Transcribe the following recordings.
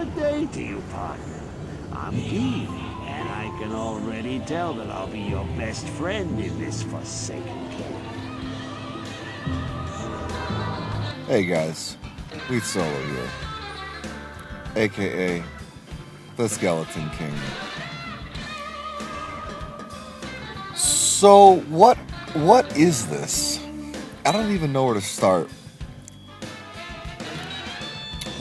Good day to you, partner. I'm Eve, and I can already tell that I'll be your best friend in this forsaken camp. Hey guys, Lead Solo here, aka the Skeleton King. So what is this? I don't even know where to start.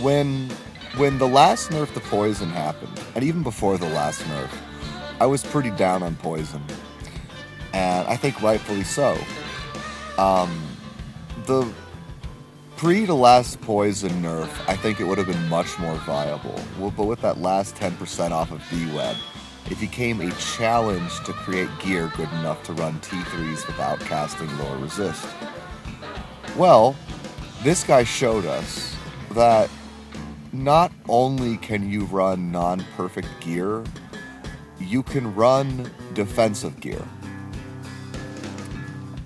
When the last nerf to Poison happened, and even before the last nerf, I was pretty down on Poison, and I think rightfully so. The pre to last Poison nerf, I think it would have been much more viable. But with that last 10% off of D-Web, it became a challenge to create gear good enough to run T3s without casting lower resist. Well, this guy showed us that not only can you run non-perfect gear, you can run defensive gear.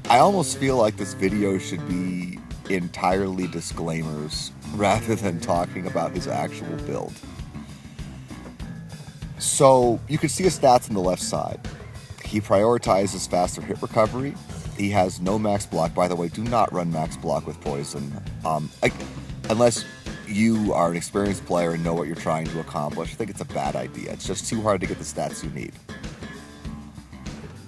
I almost feel like this video should be entirely disclaimers rather than talking about his actual build. So you can see his stats on the left side. He prioritizes faster hit recovery. He has no max block. By the way, do not run max block with Poison. Unless you are an experienced player and know what you're trying to accomplish. I think it's a bad idea. It's just too hard to get the stats you need.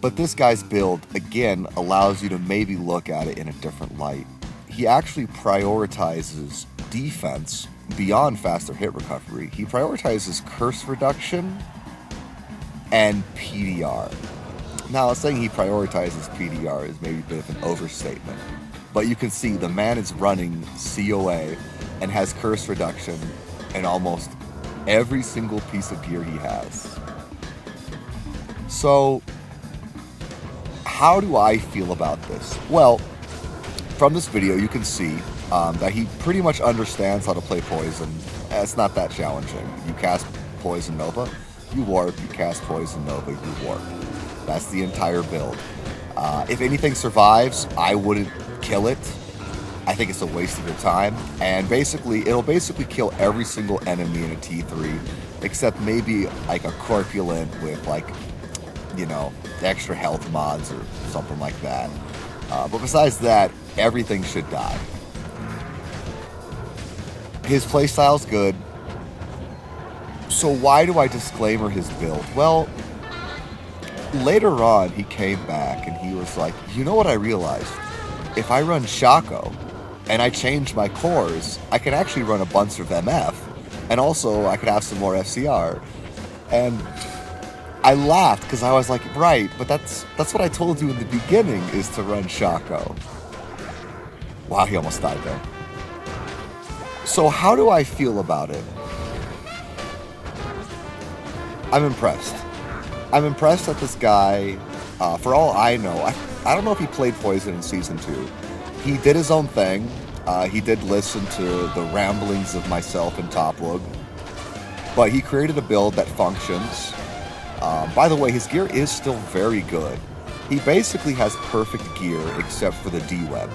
But this guy's build, again, allows you to maybe look at it in a different light. He actually prioritizes defense beyond faster hit recovery. He prioritizes curse reduction and PDR. Now, saying he prioritizes PDR is maybe a bit of an overstatement, but you can see the man is running CoA and has curse reduction in almost every single piece of gear he has. So, how do I feel about this? Well, from this video you can see that he pretty much understands how to play Poison. It's not that challenging. You cast Poison Nova, you warp. You cast Poison Nova, you warp. That's the entire build. If anything survives, I wouldn't kill it. I think it's a waste of your time. And it'll basically kill every single enemy in a T3, except maybe like a Corpulent with extra health mods or something like that. But besides that, everything should die. His playstyle's good. So why do I disclaimer his build? Well, later on he came back and he was like, you know what I realized? If I run Shaco and I change my cores, I can actually run a bunch of MF, and also I could have some more FCR. And I laughed because I was like, right, but that's what I told you in the beginning, is to run Shaco. Wow, he almost died there. So how do I feel about it? I'm impressed. I'm impressed that this guy, for all I know, I don't know if he played Poison in Season 2. He did his own thing. He did listen to the ramblings of myself and Toplug. But he created a build that functions. By the way, his gear is still very good. He basically has perfect gear except for the D-Web.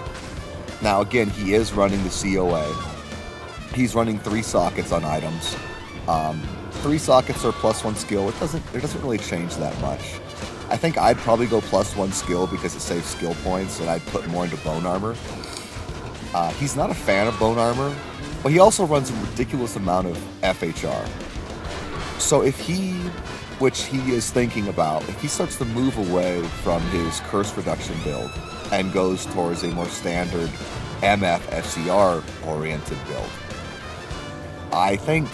Now again, he is running the CoA. He's running 3 sockets on items. 3 sockets are +1 skill. It doesn't really change that much. I think I'd probably go +1 skill because it saves skill points, and I'd put more into bone armor. He's not a fan of bone armor, but he also runs a ridiculous amount of FHR. So which he is thinking about, if he starts to move away from his curse reduction build and goes towards a more standard MF FCR oriented build, I think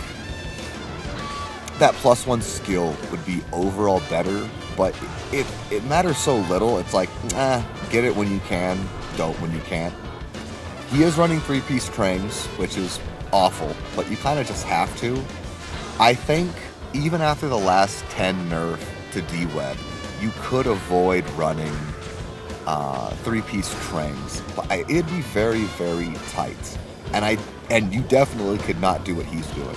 that +1 skill would be overall better, but it matters so little. It's like, get it when you can, don't when you can't. He is running 3-piece Trangs, which is awful, but you kind of just have to. I think even after the last 10 nerf to D-Web, you could avoid running 3-piece Trangs. But it'd be very, very tight. And you definitely could not do what he's doing.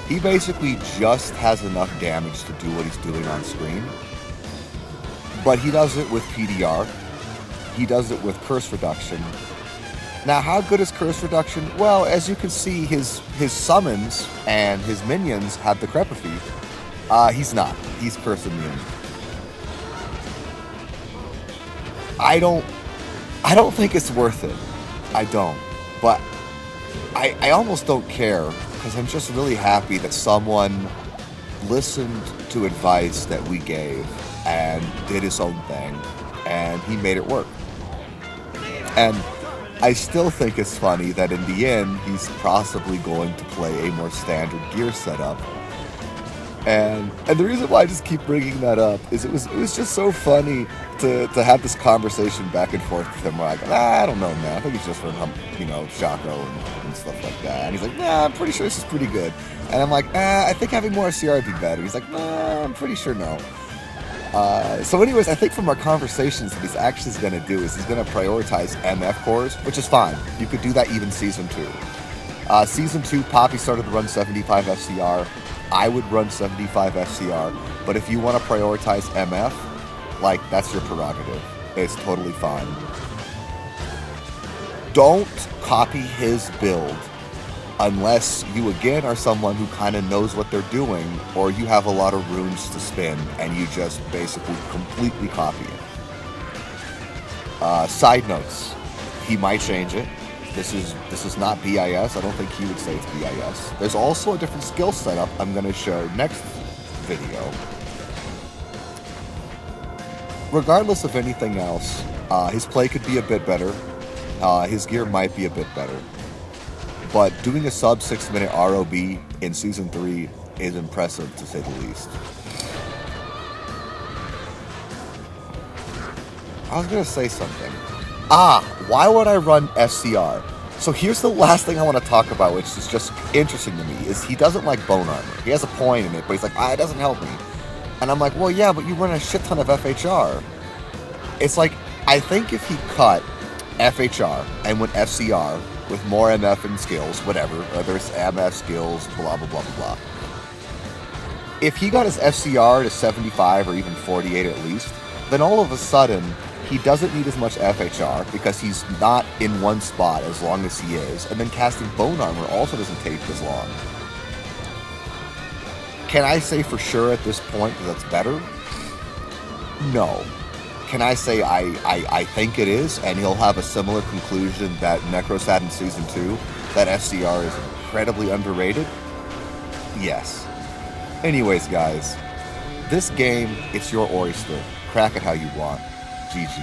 He basically just has enough damage to do what he's doing on screen. But he does it with PDR. He does it with curse reduction. Now, how good is curse reduction? Well, as you can see, his summons and his minions have decrepify. He's not. He's curse immune. I don't think it's worth it. I don't. But I almost don't care, because I'm just really happy that someone listened to advice that we gave and did his own thing, and he made it work. And I still think it's funny that in the end, he's possibly going to play a more standard gear setup. And the reason why I just keep bringing that up is it was just so funny to have this conversation back and forth with him. Where I go, I don't know, man. I think he's just from Shaco and stuff like that. And he's like, I'm pretty sure this is pretty good. And I'm like, I think having more SCR would be better. He's like, I'm pretty sure no. So anyways, I think from our conversations, what he's actually going to do is he's going to prioritize MF cores, which is fine. You could do that even Season 2. Season 2, Poppy started to run 75 FCR. I would run 75 FCR. But if you want to prioritize MF, like, that's your prerogative. It's totally fine. Don't copy his build unless you, again, are someone who kind of knows what they're doing, or you have a lot of runes to spin and you just basically completely copy it. Side notes, he might change it. This is not BIS. I don't think he would say it's BIS. There's also a different skill setup I'm going to show next video. Regardless of anything else, his play could be a bit better. His gear might be a bit better. But doing a sub 6-minute RoB in Season 3 is impressive, to say the least. I was going to say something. Why would I run FCR? So here's the last thing I want to talk about, which is just interesting to me, is he doesn't like bone armor. He has a point in it, but he's like, it doesn't help me. And I'm like, well, yeah, but you run a shit ton of FHR. It's like, I think if he cut FHR and went FCR with more MF and skills, whatever, whether it's MF skills, blah, blah, blah, blah, blah. If he got his FCR to 75 or even 48 at least, then all of a sudden, he doesn't need as much FHR because he's not in one spot as long as he is, and then casting Bone Armor also doesn't take as long. Can I say for sure at this point that that's better? No. Can I say I think it is, and he'll have a similar conclusion that Necros had in Season 2, that FCR is incredibly underrated? Yes. Anyways, guys, this game, it's your oyster. Crack it how you want. GG.